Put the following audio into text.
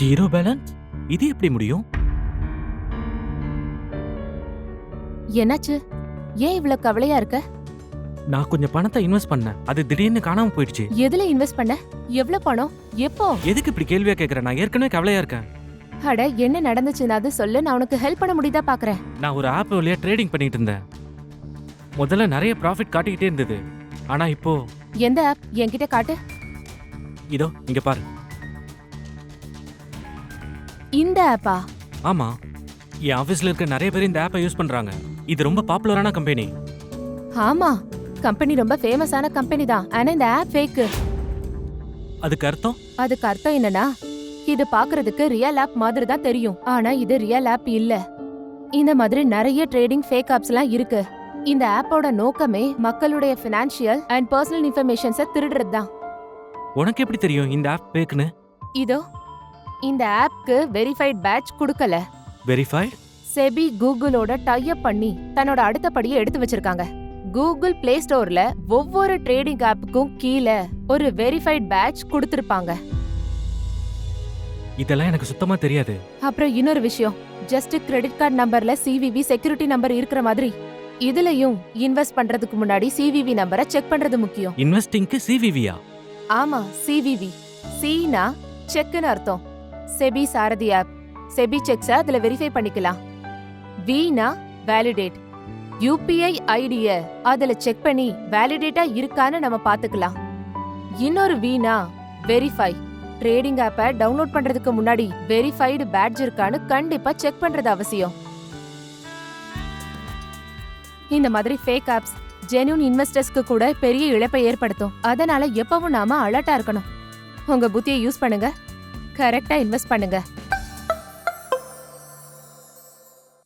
Zero balance? இது எப்படி முடியும்? என்னாச்சு? ஏன் இவ்வளவு கவலையா இருக்க? நான் கொஞ்சம் பணத்தை இன்வெஸ்ட் பண்ணேன், அது திடீர்னு காணாம போயிடுச்சு. எதுல இன்வெஸ்ட் பண்ண? எவ்வளவு பணம்? எப்போ? எதுக்கு இப்படி கேள்வியா கேக்குற? நான் ஏற்கனவே கவலையா இருக்கேன். அட, என்ன நடந்துச்சுன்னு அது சொல்லு, நான் உனக்கு ஹெல்ப் பண்ண முடியுதா பாக்குறேன். நான் ஒரு ஆப் வழியா ட்ரேடிங் பண்ணிட்டு இருந்தேன். முதல்ல நிறைய ப்ராஃபிட் காட்டிக்கிட்டே இருந்தது. ஆனா இப்போ எந்த ஆப்? என்கிட்ட காட்டு. இதோ இங்க பாரு. இந்த ஆப்பா? ஆமா, என் ஆபீஸ்ல இருக்க நிறைய பேர் இந்த ஆப்பை யூஸ் பண்றாங்க. இது ரொம்ப பாப்புலரான கம்பெனி. ஆமா, கம்பெனி ரொம்ப ஃபேமஸான கம்பெனி தான். ஆனா இந்த ஆப் ஃபேக். அதுக்கு அர்த்தம்? அதுக்கு அர்த்தம் என்னன்னா, இது பாக்குறதுக்கு ரியல் ஆப் மாதிரி தான் தெரியும், ஆனா இது ரியல் ஆப் இல்ல. இந்த மாதிரி நிறைய ட்ரேடிங் ஃபேக் ஆப்ஸ்லாம் இருக்கு. இந்த ஆப்போட நோக்கமே மக்களுடைய ஃபினான்ஷியல் அண்ட் பர்சனல் இன்ஃபர்மேஷன்ஸை திருடுறது தான். உனக்கு எப்படி தெரியும் இந்த ஆப் ஃபேக்னு? இதோ இந்த ஆப்க்கு வெரிஃபைட் பேட்ச் கொடுக்கல. வெரிஃபைட்? செபி கூகுளோட டை அப் பண்ணி தன்னோட அடுத்த படியை எடுத்து வச்சிருக்காங்க. கூகுள் பிளே ஸ்டோர்ல ஒவ்வொரு ட்ரேடிங் ஆப்புக்கும் கீழே ஒரு வெரிஃபைட் பேட்ச் கொடுத்திருப்பாங்க. இதெல்லாம் எனக்கு சுத்தமா தெரியாது. அப்புறம் இன்னொரு விஷயம், ஜஸ்ட் கிரெடிட் கார்டு நம்பர்ல சிவிவி செக்யூரிட்டி நம்பர் இருக்கிற மாதிரி இதுலயும் இன்வெஸ்ட் பண்றதுக்கு முன்னாடி சிவிவி நம்பரை செக் பண்றது முக்கியம். இன்வெஸ்டிங்க்கு சிவிவியா? ஆமா, சிவிவி. சீனா செக்னு அர்த்தம். செபி சாரதி ஆப். செபி செக்ஸ அதுல வெரிஃபை பண்ணிக்கலாம். வீனா வேலிடேட். யூபிஐ ஐடிய அதுல செக் பண்ணி வேலிடேட்டா இருக்கான்னு நம்ம பாத்துக்கலாம். இன்னொரு வீனா வெரிஃபை. ட்ரேடிங் ஆப்பை டவுன்லோட் பண்றதுக்கு முன்னாடி வெரிஃபைடு பேட்ஜ் இருக்கான்னு கண்டிப்பா செக் பண்றது அவசியம். இந்த மாதிரி ஃபேக் ஆப்ஸ் ஜென்யூன் இன்வெஸ்டர்ஸ்க்கு கூட பெரிய இழப்பை ஏற்படுத்தும். அதனால எப்பவும் நாம அலர்ட்டா இருக்கணும். உங்க புத்தியை யூஸ் பண்ணுங்க, கரெக்டா இன்வெஸ்ட் பண்ணுங்க.